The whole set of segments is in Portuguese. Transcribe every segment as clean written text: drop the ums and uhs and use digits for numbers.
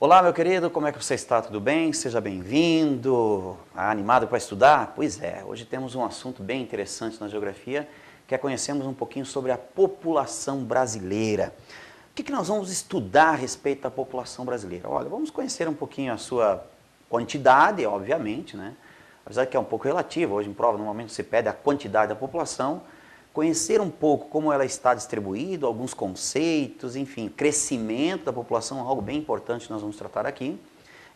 Olá, meu querido, como é que você está? Tudo bem? Seja bem-vindo. Animado para estudar? Pois é, hoje temos um assunto bem interessante na geografia, que é conhecermos um pouquinho sobre a população brasileira. O que nós vamos estudar a respeito da população brasileira? Olha, vamos conhecer um pouquinho a sua quantidade, obviamente, né? Apesar que é um pouco relativo, hoje em prova normalmente se pede a quantidade da população, conhecer um pouco como ela está distribuída, alguns conceitos, enfim, crescimento da população, algo bem importante que nós vamos tratar aqui.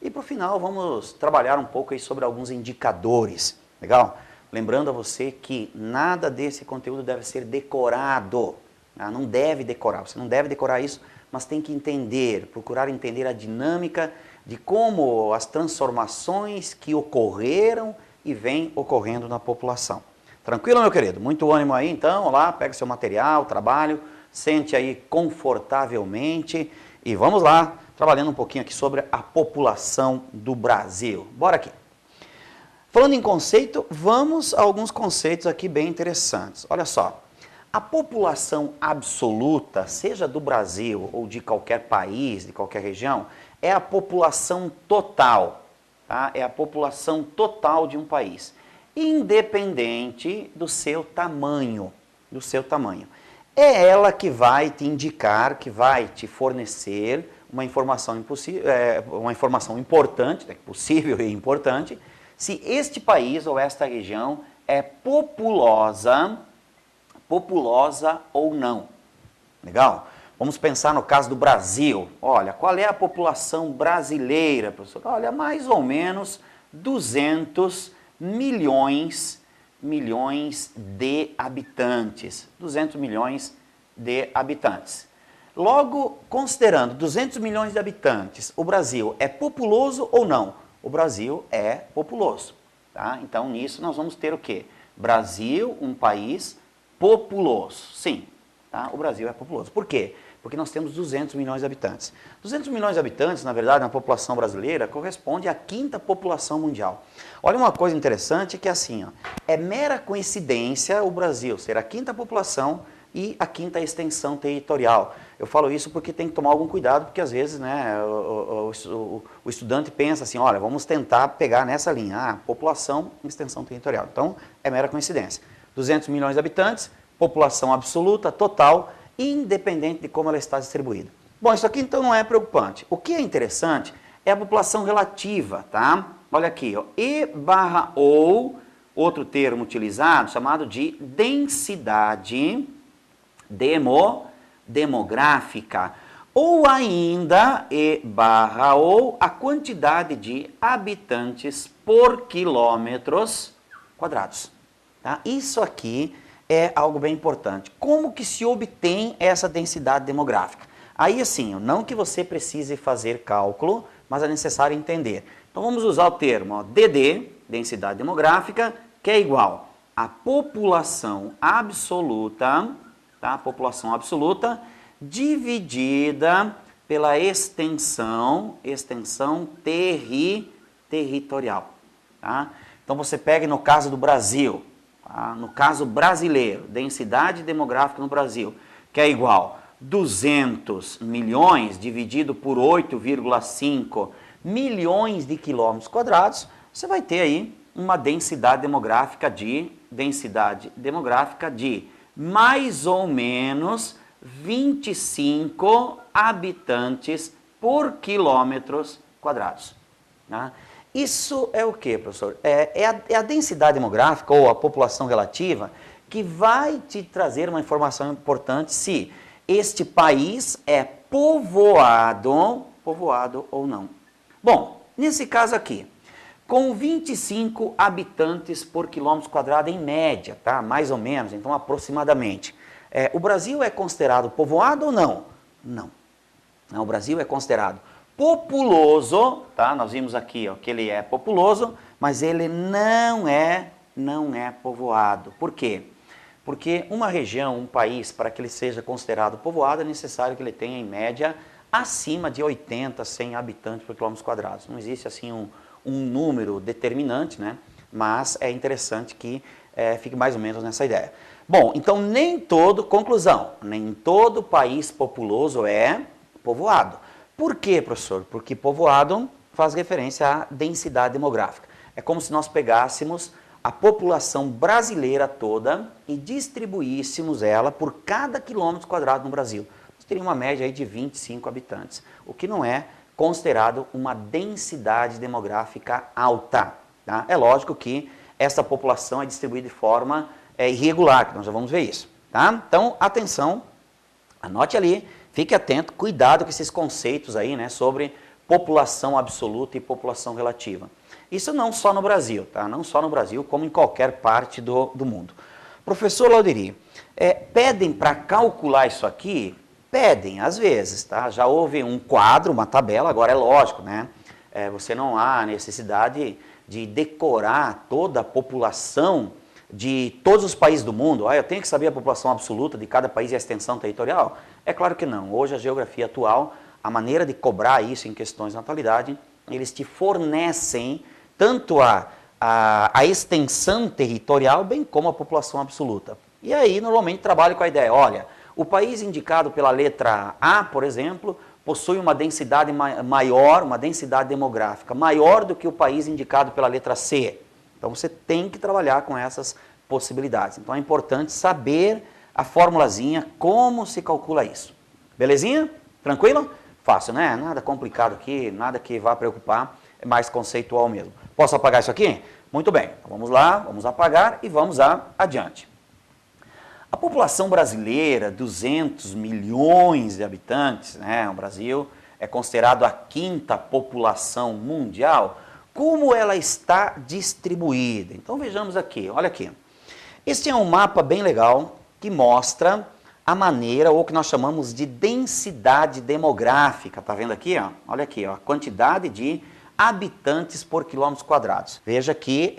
E para o final vamos trabalhar um pouco aí sobre alguns indicadores, legal? Lembrando a você que nada desse conteúdo deve ser decorado, tá? Não deve decorar, você não deve decorar isso, mas tem que entender, procurar entender a dinâmica de como as transformações que ocorreram e vêm ocorrendo na população. Tranquilo, meu querido? Muito ânimo aí, então, lá, pega seu material, trabalho, sente aí confortavelmente e vamos lá, trabalhando um pouquinho aqui sobre a população do Brasil. Bora aqui. Falando em conceito, vamos a alguns conceitos aqui bem interessantes. Olha só, a população absoluta, seja do Brasil ou de qualquer país, de qualquer região, é a população total, tá? É a população total de um país, independente do seu tamanho, É ela que vai te indicar, que vai te fornecer uma informação importante, né, possível e importante, se este país ou esta região é populosa ou não. Legal? Vamos pensar no caso do Brasil. Olha, qual é a população brasileira, professor? Olha, mais ou menos 200 milhões de habitantes. 200 milhões de habitantes. Logo, considerando 200 milhões de habitantes, o Brasil é populoso ou não? O Brasil é populoso. Tá? Então, nisso nós vamos ter o quê? Brasil, um país populoso. Sim, tá? O Brasil é populoso. Por quê? Porque nós temos 200 milhões de habitantes. 200 milhões de habitantes, na verdade, na população brasileira, corresponde à quinta população mundial. Olha uma coisa interessante que é assim, ó, é mera coincidência o Brasil ser a quinta população e a quinta extensão territorial. Eu falo isso porque tem que tomar algum cuidado, porque às vezes, né, o estudante pensa assim, olha, vamos tentar pegar nessa linha, população e extensão territorial. Então, é mera coincidência. 200 milhões de habitantes, população absoluta, total, independente de como ela está distribuída. Bom, isso aqui então não é preocupante. O que é interessante é a população relativa, tá? Olha aqui, ó, E/ou, outro termo utilizado, chamado de densidade demográfica, ou ainda E/ou a quantidade de habitantes por quilômetros quadrados. Tá? Isso aqui é algo bem importante. Como que se obtém essa densidade demográfica? Aí assim, não que você precise fazer cálculo, mas é necessário entender. Então vamos usar o termo, ó, DD, densidade demográfica, que é igual à população absoluta, tá? População absoluta, dividida pela extensão territorial. Tá? Então você pega no caso do Brasil, tá? No caso brasileiro, densidade demográfica no Brasil, que é igual 200 milhões dividido por 8,5 milhões de quilômetros quadrados, você vai ter aí uma densidade demográfica de mais ou menos 25 habitantes por quilômetros quadrados. Tá? Isso é o que, professor? É a densidade demográfica ou a população relativa que vai te trazer uma informação importante se este país é povoado ou não. Bom, nesse caso aqui, com 25 habitantes por quilômetro quadrado em média, tá? Mais ou menos, então aproximadamente. O Brasil é considerado povoado ou não? Não. Não, o Brasil é considerado populoso, tá? Nós vimos aqui, ó, que ele é populoso, mas ele não é povoado. Por quê? Porque uma região, um país, para que ele seja considerado povoado, é necessário que ele tenha, em média, acima de 80, 100 habitantes por quilômetros quadrados. Não existe, assim, um número determinante, né? Mas é interessante que fique mais ou menos nessa ideia. Bom, então conclusão, nem todo país populoso é povoado. Por quê, professor? Porque povoado faz referência à densidade demográfica. É como se nós pegássemos a população brasileira toda e distribuíssemos ela por cada quilômetro quadrado no Brasil. Nós teríamos uma média aí de 25 habitantes, o que não é considerado uma densidade demográfica alta. Tá? É lógico que essa população é distribuída de forma irregular, que nós já vamos ver isso. Tá? Então, atenção, anote ali, fique atento, cuidado com esses conceitos aí, né, sobre população absoluta e população relativa. Isso não só no Brasil, tá? Não só no Brasil, como em qualquer parte do mundo. Professor Lauderi, pedem para calcular isso aqui? Pedem, às vezes, tá? Já houve um quadro, uma tabela, agora é lógico, né? Você não há necessidade de decorar toda a população de todos os países do mundo. Eu tenho que saber a população absoluta de cada país e a extensão territorial? É claro que não. Hoje a geografia atual, a maneira de cobrar isso em questões de natalidade, eles te fornecem tanto a extensão territorial, bem como a população absoluta. E aí, normalmente, trabalho com a ideia, olha, o país indicado pela letra A, por exemplo, possui uma densidade maior, uma densidade demográfica maior do que o país indicado pela letra C. Então, você tem que trabalhar com essas possibilidades. Então, é importante saber a formulazinha, como se calcula isso. Belezinha? Tranquilo? Fácil, né? Nada complicado aqui, nada que vá preocupar, é mais conceitual mesmo. Posso apagar isso aqui? Muito bem, então vamos lá, vamos apagar e vamos adiante. A população brasileira, 200 milhões de habitantes, né? O Brasil é considerado a quinta população mundial. Como ela está distribuída? Então vejamos aqui, olha aqui. Este é um mapa bem legal que mostra a maneira, ou que nós chamamos de densidade demográfica. Tá vendo aqui? Ó? Olha aqui, ó, a quantidade de habitantes por quilômetros quadrados. Veja que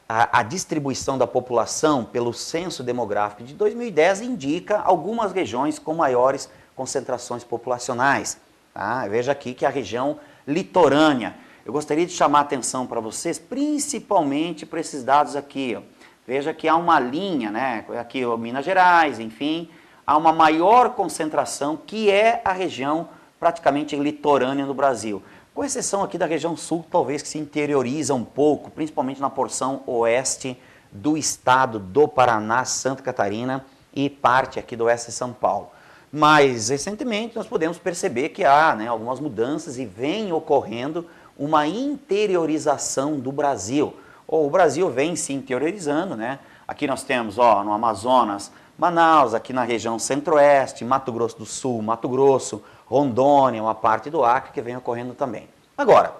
a distribuição da população pelo censo demográfico de 2010 indica algumas regiões com maiores concentrações populacionais. Tá? Veja aqui que a região litorânea. Eu gostaria de chamar a atenção para vocês, principalmente para esses dados aqui. Ó. Veja que há uma linha, né? Aqui Minas Gerais, enfim, há uma maior concentração que é a região praticamente litorânea no Brasil. Com exceção aqui da região sul, talvez que se interioriza um pouco, principalmente na porção oeste do estado do Paraná, Santa Catarina e parte aqui do oeste de São Paulo. Mas, recentemente, nós podemos perceber que há, né, algumas mudanças e vem ocorrendo uma interiorização do Brasil. O Brasil vem se interiorizando, né? Aqui nós temos, ó, no Amazonas, Manaus, aqui na região centro-oeste, Mato Grosso do Sul, Mato Grosso, Rondônia, uma parte do Acre que vem ocorrendo também. Agora,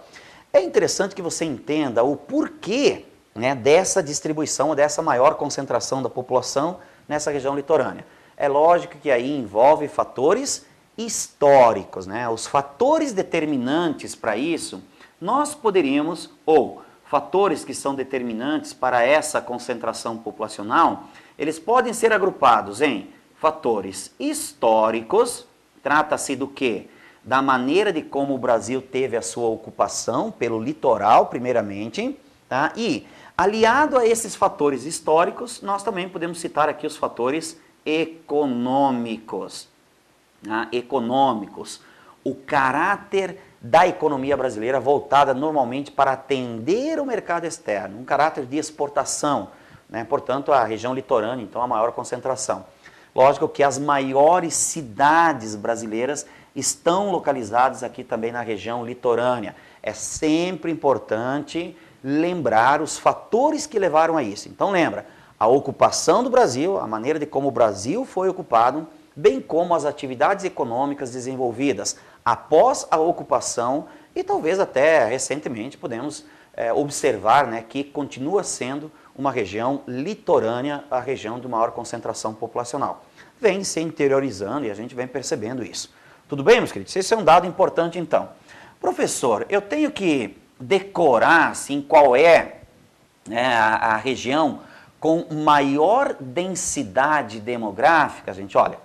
é interessante que você entenda o porquê, né, dessa distribuição, dessa maior concentração da população nessa região litorânea. É lógico que aí envolve fatores históricos, né? Os fatores determinantes para isso, nós poderíamos, ou fatores que são determinantes para essa concentração populacional, eles podem ser agrupados em fatores históricos. Trata-se do quê? Da maneira de como o Brasil teve a sua ocupação pelo litoral, primeiramente, tá? E, aliado a esses fatores históricos, nós também podemos citar aqui os fatores econômicos. Tá? Econômicos. O caráter da economia brasileira voltada normalmente para atender o mercado externo, um caráter de exportação, né? Portanto, a região litorânea, então, a maior concentração. Lógico que as maiores cidades brasileiras estão localizadas aqui também na região litorânea. É sempre importante lembrar os fatores que levaram a isso. Então lembra, a ocupação do Brasil, a maneira de como o Brasil foi ocupado, bem como as atividades econômicas desenvolvidas após a ocupação e talvez até recentemente podemos observar, né, que continua sendo uma região litorânea, a região de maior concentração populacional. Vem se interiorizando e a gente vem percebendo isso. Tudo bem, meus queridos? Esse é um dado importante, então. Professor, eu tenho que decorar, assim, qual é, né, a região com maior densidade demográfica? Gente, olha,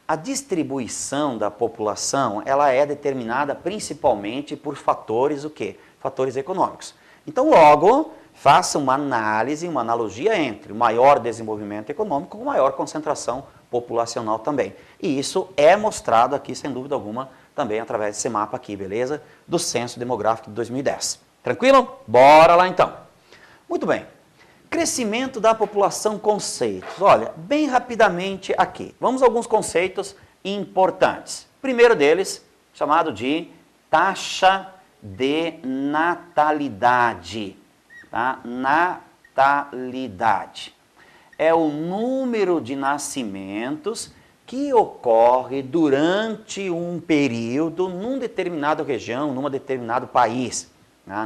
a distribuição da população, ela é determinada principalmente por fatores, o quê? Fatores econômicos. Então, logo, faça uma análise, uma analogia entre o maior desenvolvimento econômico com maior concentração populacional também. E isso é mostrado aqui, sem dúvida alguma, também através desse mapa aqui, beleza? Do Censo Demográfico de 2010. Tranquilo? Bora lá então. Muito bem. Crescimento da população, conceitos. Olha, bem rapidamente aqui. Vamos a alguns conceitos importantes. Primeiro deles, chamado de taxa de natalidade. Tá? Natalidade. É o número de nascimentos que ocorre durante um período, num determinada região, num determinado país.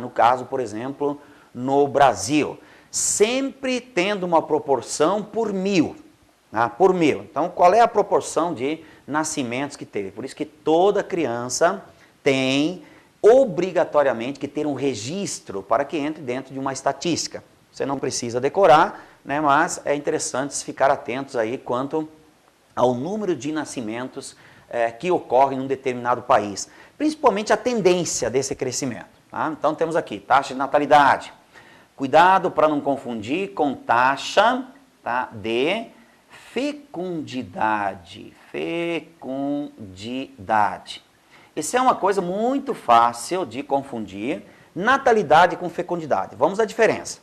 No caso, por exemplo, no Brasil. Sempre tendo uma proporção por 1000. Por 1000. Então, qual é a proporção de nascimentos que teve? Por isso que toda criança tem obrigatoriamente que ter um registro para que entre dentro de uma estatística. Você não precisa decorar, né, mas é interessante ficar atentos aí quanto ao número de nascimentos que ocorrem em um determinado país. Principalmente a tendência desse crescimento. Tá? Então temos aqui taxa de natalidade. Cuidado para não confundir com taxa, tá, de fecundidade. Fecundidade. Isso é uma coisa muito fácil de confundir, natalidade com fecundidade. Vamos à diferença.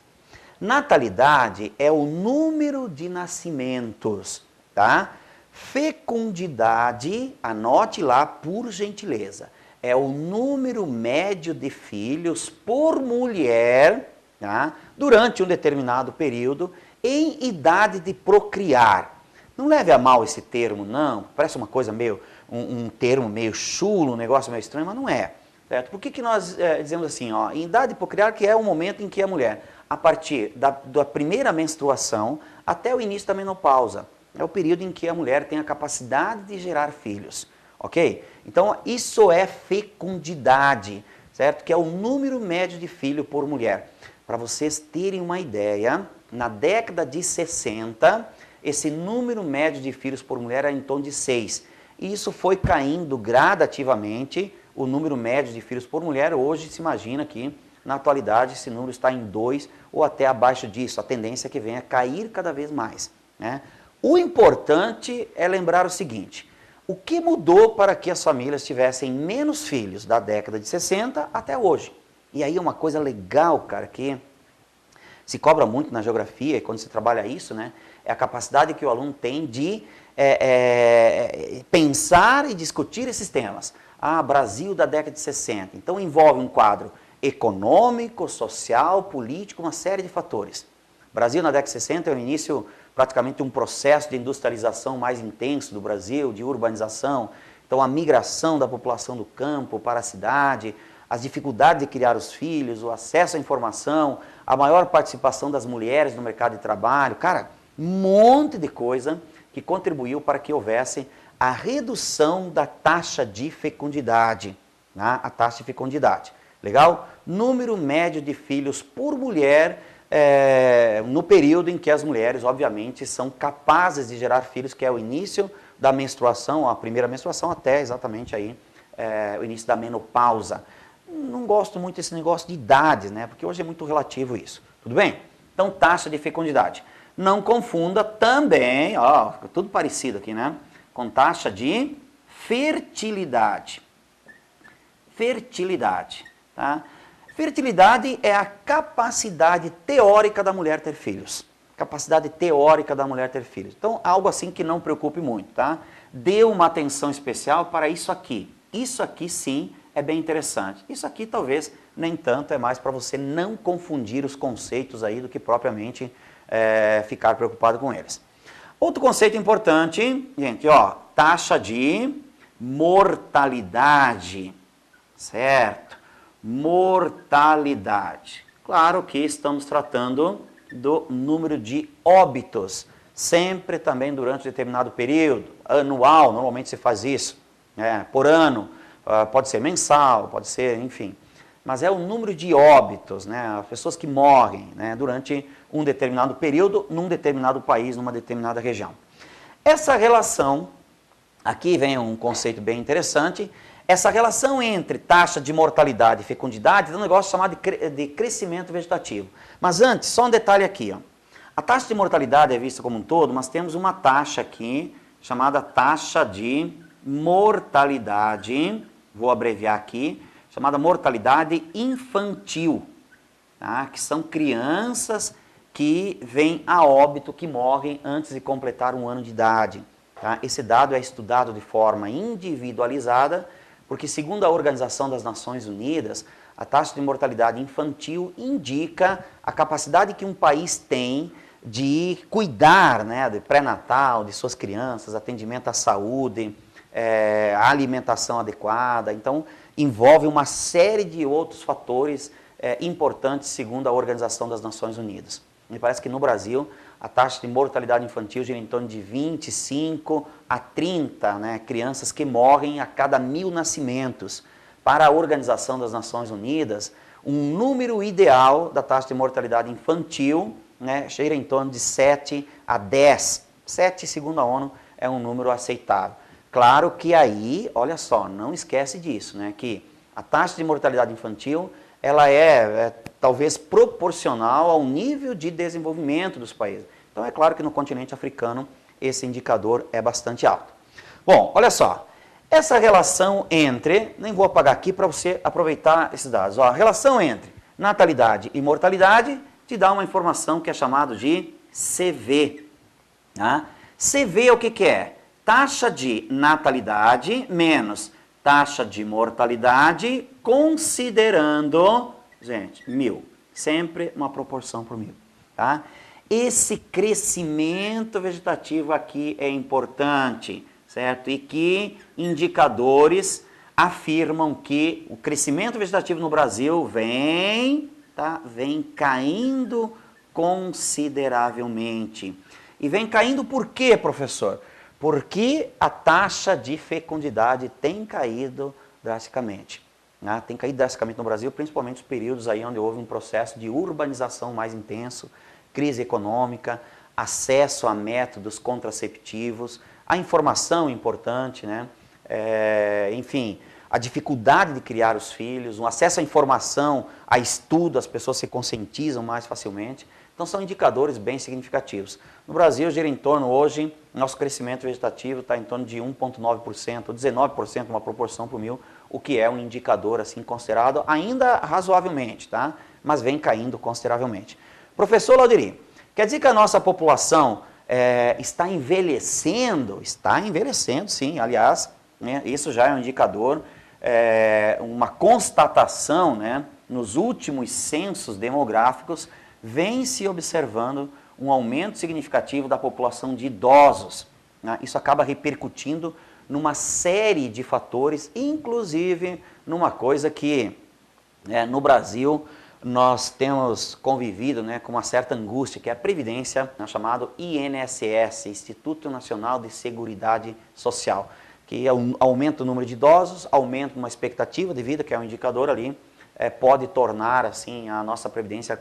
Natalidade é o número de nascimentos, tá? Fecundidade, anote lá por gentileza, é o número médio de filhos por mulher, tá? Durante um determinado período em idade de procriar. Não leve a mal esse termo, não, parece uma coisa meio, um termo meio chulo, um negócio meio estranho, mas não é. Certo? Por que nós dizemos assim, ó, em idade de procriar, que é o momento em que a mulher, a partir da primeira menstruação até o início da menopausa, é o período em que a mulher tem a capacidade de gerar filhos, ok? Então, isso é fecundidade, certo? Que é o número médio de filho por mulher. Para vocês terem uma ideia, na década de 60, esse número médio de filhos por mulher era em torno de 6. E isso foi caindo gradativamente, o número médio de filhos por mulher. Hoje se imagina que, na atualidade, esse número está em 2 ou até abaixo disso. A tendência é que venha a cair cada vez mais, né? O importante é lembrar o seguinte, o que mudou para que as famílias tivessem menos filhos da década de 60 até hoje? E aí uma coisa legal, cara, que se cobra muito na geografia, e quando se trabalha isso, né, é a capacidade que o aluno tem de pensar e discutir esses temas. Brasil da década de 60, então envolve um quadro econômico, social, político, uma série de fatores. Brasil na década de 60 é o início praticamente um processo de industrialização mais intenso do Brasil, de urbanização, então a migração da população do campo para a cidade, as dificuldades de criar os filhos, o acesso à informação, a maior participação das mulheres no mercado de trabalho, cara, um monte de coisa que contribuiu para que houvesse a redução da taxa de fecundidade, né? A taxa de fecundidade, legal? Número médio de filhos por mulher no período em que as mulheres, obviamente, são capazes de gerar filhos, que é o início da menstruação, a primeira menstruação, até exatamente aí o início da menopausa. Não gosto muito desse negócio de idades, né? Porque hoje é muito relativo isso. Tudo bem? Então, taxa de fecundidade. Não confunda também, ó, fica tudo parecido aqui, né? Com taxa de fertilidade. Fertilidade, tá? Fertilidade é a capacidade teórica da mulher ter filhos. Capacidade teórica da mulher ter filhos. Então, algo assim que não preocupe muito, tá? Dê uma atenção especial para isso aqui. Isso aqui, sim, é bem interessante. Isso aqui, talvez, nem tanto, é mais para você não confundir os conceitos aí do que propriamente ficar preocupado com eles. Outro conceito importante, gente, ó, taxa de mortalidade, certo? Mortalidade. Claro que estamos tratando do número de óbitos, sempre também durante um determinado período, anual, normalmente se faz isso, por ano, pode ser mensal, pode ser, enfim. Mas é o número de óbitos, né, as pessoas que morrem, né, durante um determinado período, num determinado país, numa determinada região. Essa relação, aqui vem um conceito bem interessante, essa relação entre taxa de mortalidade e fecundidade é um negócio chamado de crescimento vegetativo. Mas antes, só um detalhe aqui, ó. A taxa de mortalidade é vista como um todo, mas temos uma taxa aqui, chamada taxa de mortalidade vou abreviar aqui, chamada mortalidade infantil, tá? Que são crianças que vêm a óbito, que morrem antes de completar 1 ano de idade. Tá? Esse dado é estudado de forma individualizada, porque segundo a Organização das Nações Unidas, a taxa de mortalidade infantil indica a capacidade que um país tem de cuidar, né, de pré-natal, de suas crianças, atendimento à saúde, a alimentação adequada. Então, envolve uma série de outros fatores importantes segundo a Organização das Nações Unidas. Me parece que no Brasil a taxa de mortalidade infantil gira em torno de 25 a 30 crianças que morrem a cada 1000 nascimentos. Para a Organização das Nações Unidas, um número ideal da taxa de mortalidade infantil gira em torno de 7 a 10. 7, segundo a ONU, é um número aceitável. Claro que aí, olha só, não esquece disso, que a taxa de mortalidade infantil ela é talvez proporcional ao nível de desenvolvimento dos países. Então é claro que no continente africano esse indicador é bastante alto. Bom, olha só, essa relação entre, nem vou apagar aqui para você aproveitar esses dados, a relação entre natalidade e mortalidade te dá uma informação que é chamada de CV. Tá? CV é o que é? Taxa de natalidade menos taxa de mortalidade, considerando, gente, 1000. Sempre uma proporção por 1000. Tá? Esse crescimento vegetativo aqui é importante, certo? E que indicadores afirmam que o crescimento vegetativo no Brasil vem caindo consideravelmente. E vem caindo por quê, professor? Porque a taxa de fecundidade tem caído drasticamente. Tem caído drasticamente no Brasil, principalmente nos períodos aí onde houve um processo de urbanização mais intenso, crise econômica, acesso a métodos contraceptivos, a informação importante, enfim, a dificuldade de criar os filhos, um acesso à informação, a estudo, as pessoas se conscientizam mais facilmente. Então são indicadores bem significativos. No Brasil, gira em torno hoje, nosso crescimento vegetativo está em torno de 1,9%, ou 19%, uma proporção por 1000, o que é um indicador assim considerado ainda razoavelmente, tá? Mas vem caindo consideravelmente. Professor Lauderi, quer dizer que a nossa população está envelhecendo? Está envelhecendo, sim. Aliás, isso já é um indicador, uma constatação, nos últimos censos demográficos, vem se observando um aumento significativo da população de idosos. Isso acaba repercutindo numa série de fatores, inclusive numa coisa que no Brasil nós temos convivido com uma certa angústia, que é a Previdência, chamado INSS, Instituto Nacional de Seguridade Social, que aumenta o número de idosos, aumenta uma expectativa de vida, que é um indicador ali, pode tornar assim a nossa Previdência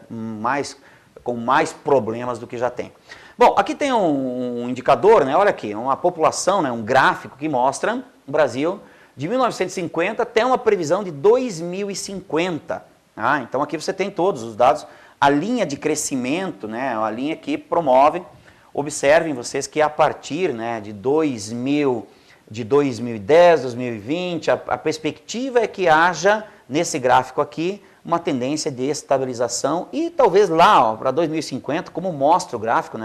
com mais problemas do que já tem. Bom, aqui tem um indicador, olha aqui, uma população, um gráfico que mostra o Brasil de 1950 até uma previsão de 2050. Então aqui você tem todos os dados, a linha de crescimento, a linha que promove, observem vocês que a partir de 2010, 2020, a perspectiva é que haja, nesse gráfico aqui, uma tendência de estabilização e talvez lá para 2050, como mostra o gráfico,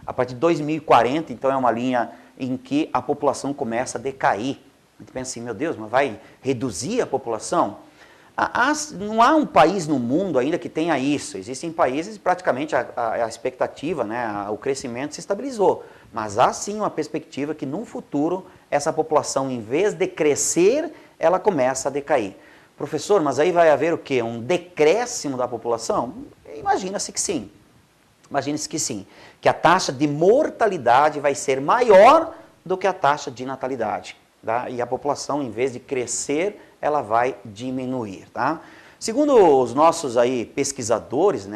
a partir de 2040, então é uma linha em que a população começa a decair. A gente pensa assim, meu Deus, mas vai reduzir a população? Não há um país no mundo ainda que tenha isso. Existem países praticamente a expectativa, o crescimento se estabilizou. Mas há sim uma perspectiva que no futuro essa população, em vez de crescer, ela começa a decair. Professor, mas aí vai haver o quê? Um decréscimo da população? Imagina-se que sim. Imagine-se que sim. Que a taxa de mortalidade vai ser maior do que a taxa de natalidade. Tá? E a população, em vez de crescer, ela vai diminuir. Tá? Segundo os nossos aí pesquisadores,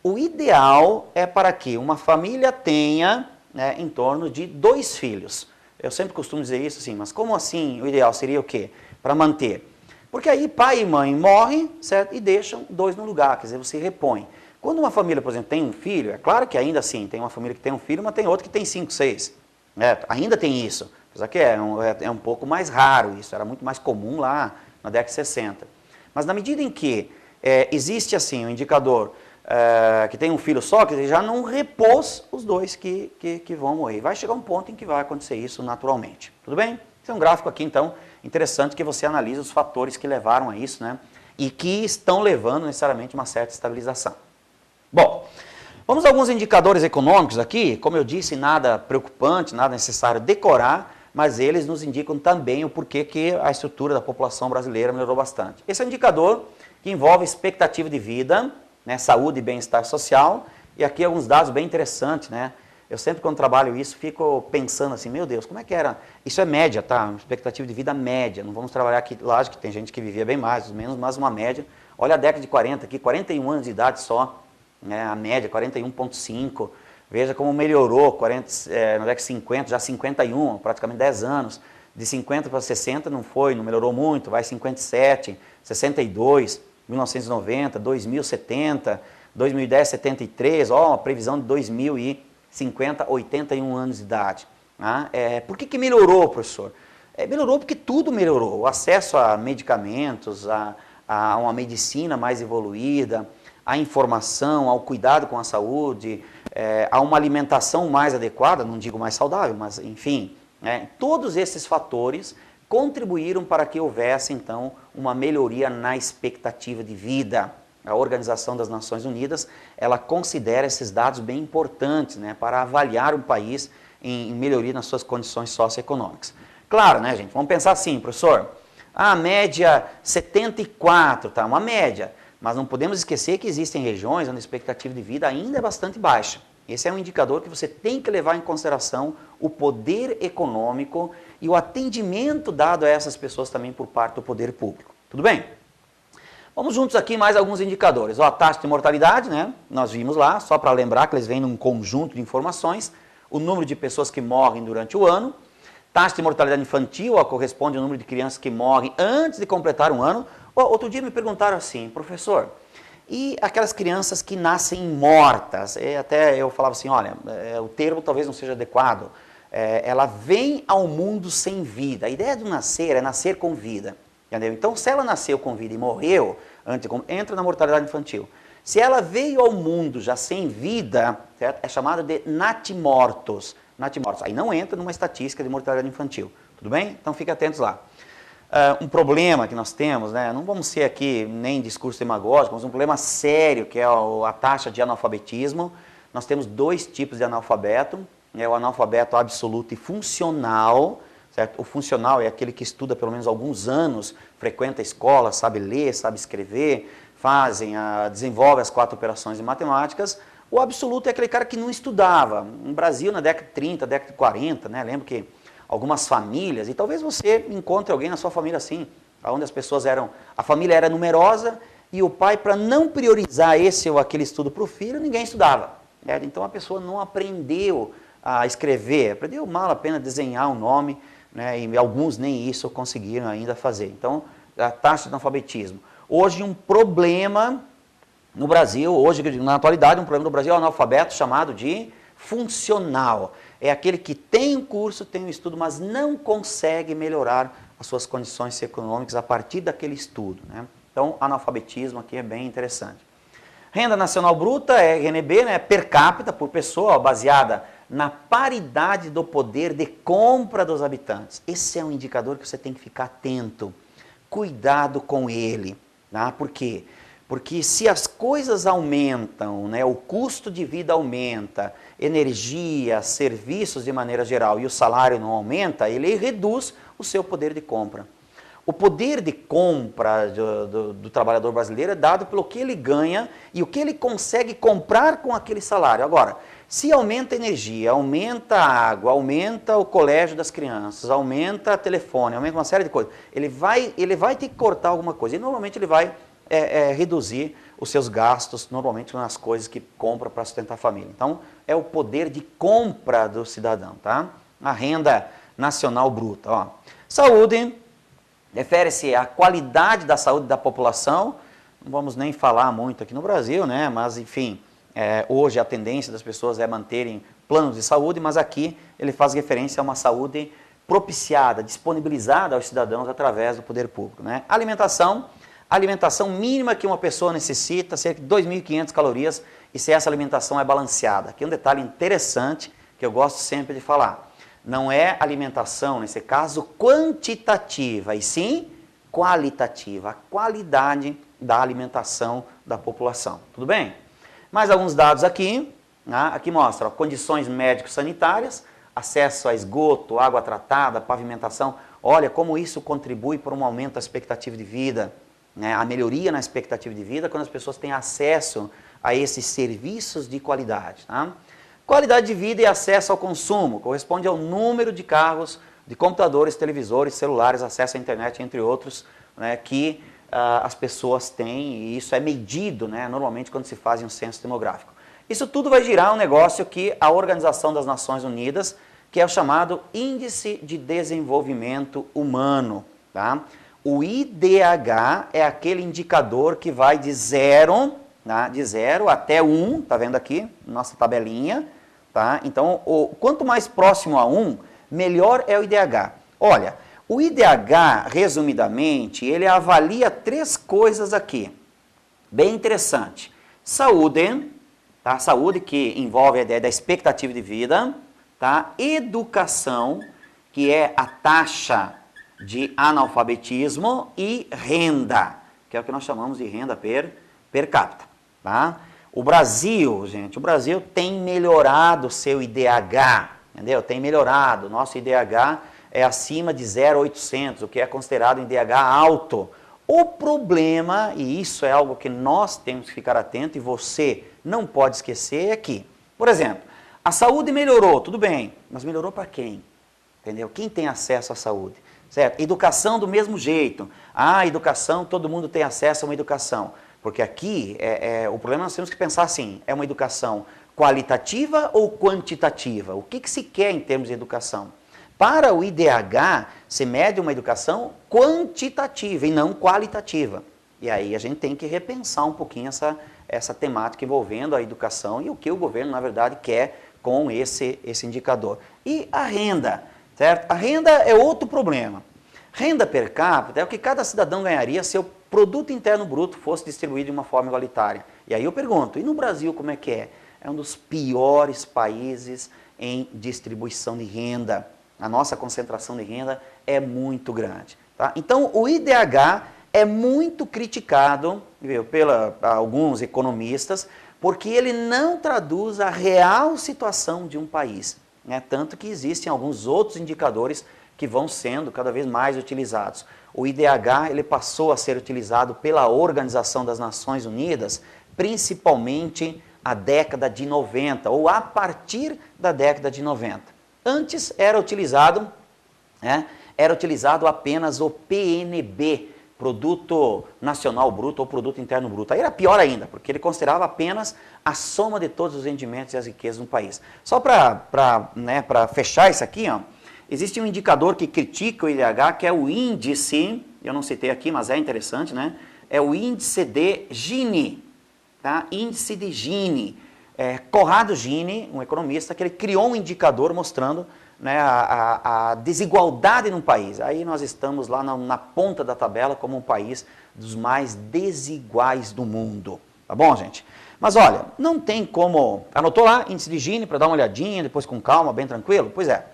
o ideal é para que uma família tenha em torno de 2 filhos. Eu sempre costumo dizer isso assim, mas como assim o ideal seria o quê? Para manter. Porque aí pai e mãe morrem, certo? E deixam 2 no lugar, quer dizer, você repõe. Quando uma família, por exemplo, tem um filho, é claro que ainda assim, tem uma família que tem um filho, mas tem outra que tem 5, 6. Ainda tem isso. Apesar que é um pouco mais raro isso, era muito mais comum lá na década de 60. Mas na medida em que existe assim um indicador que tem um filho só, quer dizer, já não repôs os dois que vão morrer. Vai chegar um ponto em que vai acontecer isso naturalmente. Tudo bem? Esse é um gráfico aqui, então, interessante que você analisa os fatores que levaram a isso, né? E que estão levando necessariamente uma certa estabilização. Bom, vamos a alguns indicadores econômicos aqui. Como eu disse, nada preocupante, nada necessário decorar, mas eles nos indicam também o porquê que a estrutura da população brasileira melhorou bastante. Esse é um indicador que envolve expectativa de vida, né, saúde e bem-estar social, e aqui alguns dados bem interessantes, né? Eu sempre quando trabalho isso fico pensando assim, meu Deus, como é que era? Isso é média, tá? Expectativa de vida média, não vamos trabalhar aqui, lógico que tem gente que vivia bem mais, menos, mas uma média. Olha a década de 40 aqui, 41 anos de idade só, né? A média 41,5, veja como melhorou, na década de 50, já 51, praticamente 10 anos, de 50 para 60 não melhorou muito, vai 57, 62, 1990, 2000, 70, 2010, 73, ó, a previsão de 2050, 81 anos de idade. Né? Por que melhorou, professor? Melhorou porque tudo melhorou, o acesso a medicamentos, a uma medicina mais evoluída, a informação, ao cuidado com a saúde, a uma alimentação mais adequada, não digo mais saudável, mas enfim, todos esses fatores contribuíram para que houvesse, então, uma melhoria na expectativa de vida. A Organização das Nações Unidas, ela considera esses dados bem importantes, né, para avaliar o país em melhoria nas suas condições socioeconômicas. Claro, né, gente, vamos pensar assim, professor, a média 74, tá, uma média, mas não podemos esquecer que existem regiões onde a expectativa de vida ainda é bastante baixa. Esse é um indicador que você tem que levar em consideração o poder econômico e o atendimento dado a essas pessoas também por parte do poder público. Tudo bem? Vamos juntos aqui mais alguns indicadores. Ó, a taxa de mortalidade, né? Nós vimos lá, só para lembrar que eles vêm num conjunto de informações. O número de pessoas que morrem durante o ano. Taxa de mortalidade infantil, ó, corresponde ao número de crianças que morrem antes de completar um ano. Ó, outro dia me perguntaram assim, professor, e aquelas crianças que nascem mortas? Até eu falava assim, olha, o termo talvez não seja adequado. Ela vem ao mundo sem vida. A ideia do nascer é nascer com vida. Entendeu? Então, se ela nasceu com vida e morreu, entra na mortalidade infantil. Se ela veio ao mundo já sem vida, certo? É chamada de natimortos. Natimortos. Aí não entra numa estatística de mortalidade infantil. Tudo bem? Então, fiquem atentos lá. Um problema que nós temos, né? Não vamos ser aqui nem discurso demagógico, mas um problema sério, que é a taxa de analfabetismo. Nós temos dois tipos de analfabeto. O analfabeto absoluto e funcional. Certo? O funcional é aquele que estuda pelo menos alguns anos, frequenta a escola, sabe ler, sabe escrever, desenvolve as 4 operações de matemáticas. O absoluto é aquele cara que não estudava. No Brasil, na década de 30, década de 40, né? Lembro que algumas famílias, e talvez você encontre alguém na sua família assim, onde as pessoas a família era numerosa e o pai, para não priorizar esse ou aquele estudo para o filho, ninguém estudava. Né? Então a pessoa não aprendeu a escrever, aprendeu mal a pena desenhar um nome, né, e alguns nem isso conseguiram ainda fazer. Então, a taxa de analfabetismo. Hoje, um problema no Brasil, na atualidade, um problema no Brasil é o analfabeto chamado de funcional. É aquele que tem um curso, tem um estudo, mas não consegue melhorar as suas condições econômicas a partir daquele estudo. Né? Então, analfabetismo aqui é bem interessante. Renda Nacional Bruta, RNB, né, per capita, por pessoa, baseada na paridade do poder de compra dos habitantes. Esse é um indicador que você tem que ficar atento. Cuidado com ele. Tá? Por quê? Porque se as coisas aumentam, né, o custo de vida aumenta, energia, serviços de maneira geral, e o salário não aumenta, ele reduz o seu poder de compra. O poder de compra do trabalhador brasileiro é dado pelo que ele ganha e o que ele consegue comprar com aquele salário. Agora, se aumenta a energia, aumenta a água, aumenta o colégio das crianças, aumenta o telefone, aumenta uma série de coisas, ele vai ter que cortar alguma coisa e normalmente ele vai reduzir os seus gastos, normalmente nas coisas que compra para sustentar a família. Então, é o poder de compra do cidadão, tá? A renda nacional bruta. Ó. Saúde, refere-se à qualidade da saúde da população, não vamos nem falar muito aqui no Brasil, né? Mas enfim, hoje a tendência das pessoas é manterem planos de saúde, mas aqui ele faz referência a uma saúde propiciada, disponibilizada aos cidadãos através do poder público, né? Alimentação, a alimentação mínima que uma pessoa necessita, cerca de 2.500 calorias, e se essa alimentação é balanceada. Aqui um detalhe interessante que eu gosto sempre de falar. Não é alimentação, nesse caso, quantitativa, e sim qualitativa, a qualidade da alimentação da população. Tudo bem? Mais alguns dados aqui, né? Aqui mostra ó, condições médico-sanitárias, acesso a esgoto, água tratada, pavimentação. Olha como isso contribui para um aumento da expectativa de vida, né? A melhoria na expectativa de vida quando as pessoas têm acesso a esses serviços de qualidade. Tá? Qualidade de vida e acesso ao consumo, corresponde ao número de carros, de computadores, televisores, celulares, acesso à internet, entre outros, né, que as pessoas têm, e isso é medido, né, normalmente quando se faz um censo demográfico. Isso tudo vai girar um negócio que a Organização das Nações Unidas, que é o chamado Índice de Desenvolvimento Humano. Tá? O IDH é aquele indicador que vai de 0, tá? De 0 até 1, tá vendo aqui, nossa tabelinha. Tá? Então, quanto mais próximo a 1, melhor é o IDH. Olha, o IDH, resumidamente, ele avalia 3 coisas aqui. Bem interessante. Saúde, tá? Saúde que envolve a ideia da expectativa de vida. Tá? Educação, que é a taxa de analfabetismo, e renda, que é o que nós chamamos de renda per capita. Tá? O Brasil, gente, o Brasil tem melhorado o seu IDH, entendeu? Tem melhorado. Nosso IDH é acima de 0,800, o que é considerado um IDH alto. O problema, e isso é algo que nós temos que ficar atento e você não pode esquecer, é que, por exemplo, a saúde melhorou, tudo bem, mas melhorou para quem? Entendeu? Quem tem acesso à saúde? Certo? Educação do mesmo jeito. Ah, educação, todo mundo tem acesso a uma educação. Porque aqui, o problema nós temos que pensar assim, é uma educação qualitativa ou quantitativa? O que se quer em termos de educação? Para o IDH, se mede uma educação quantitativa e não qualitativa. E aí a gente tem que repensar um pouquinho essa temática envolvendo a educação e o que o governo, na verdade, quer com esse indicador. E a renda, certo? A renda é outro problema. Renda per capita é o que cada cidadão ganharia se o produto interno bruto fosse distribuído de uma forma igualitária. E aí eu pergunto, e no Brasil como é que é? É um dos piores países em distribuição de renda. A nossa concentração de renda é muito grande. Tá? Então o IDH é muito criticado, viu, alguns economistas, porque ele não traduz a real situação de um país. Né? Tanto que existem alguns outros indicadores que vão sendo cada vez mais utilizados. O IDH ele passou a ser utilizado pela Organização das Nações Unidas, principalmente a década de 90, ou a partir da década de 90. Antes era utilizado apenas o PNB, Produto Nacional Bruto ou Produto Interno Bruto. Aí era pior ainda, porque ele considerava apenas a soma de todos os rendimentos e as riquezas do país. Só para fechar isso aqui, ó, existe um indicador que critica o IDH, que é o índice, eu não citei aqui, mas é interessante, né? É o índice de Gini, tá? Índice de Gini. Corrado Gini, um economista, que ele criou um indicador mostrando, né, a desigualdade num país. Aí nós estamos lá na ponta da tabela como um país dos mais desiguais do mundo. Tá bom, gente? Mas olha, não tem como... Anotou lá, índice de Gini, para dar uma olhadinha, depois com calma, bem tranquilo? Pois é.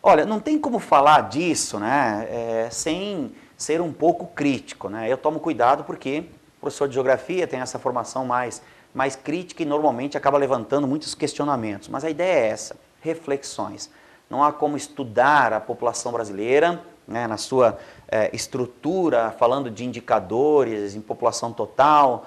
Olha, não tem como falar disso, né, sem ser um pouco crítico, né? Eu tomo cuidado porque o professor de geografia tem essa formação mais crítica e normalmente acaba levantando muitos questionamentos. Mas a ideia é essa, reflexões. Não há como estudar a população brasileira, né, na sua estrutura, falando de indicadores em população total,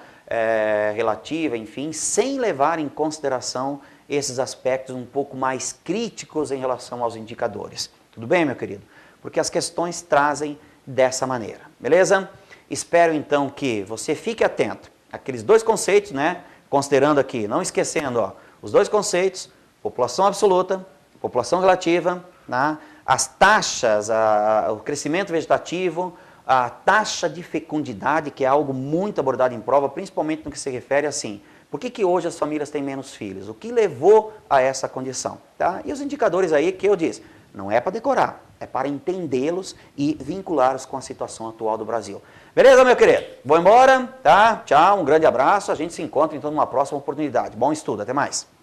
relativa, enfim, sem levar em consideração esses aspectos um pouco mais críticos em relação aos indicadores. Tudo bem, meu querido? Porque as questões trazem dessa maneira, beleza? Espero então que você fique atento àqueles 2 conceitos, né? Considerando aqui, não esquecendo, ó, os 2 conceitos, população absoluta, população relativa, né? As taxas, o crescimento vegetativo, a taxa de fecundidade, que é algo muito abordado em prova, principalmente no que se refere assim, por que hoje as famílias têm menos filhos? O que levou a essa condição? Tá? E os indicadores aí que eu disse, não é para decorar, é para entendê-los e vinculá-los com a situação atual do Brasil. Beleza, meu querido? Vou embora, tá? Tchau, um grande abraço, a gente se encontra então numa próxima oportunidade. Bom estudo, até mais.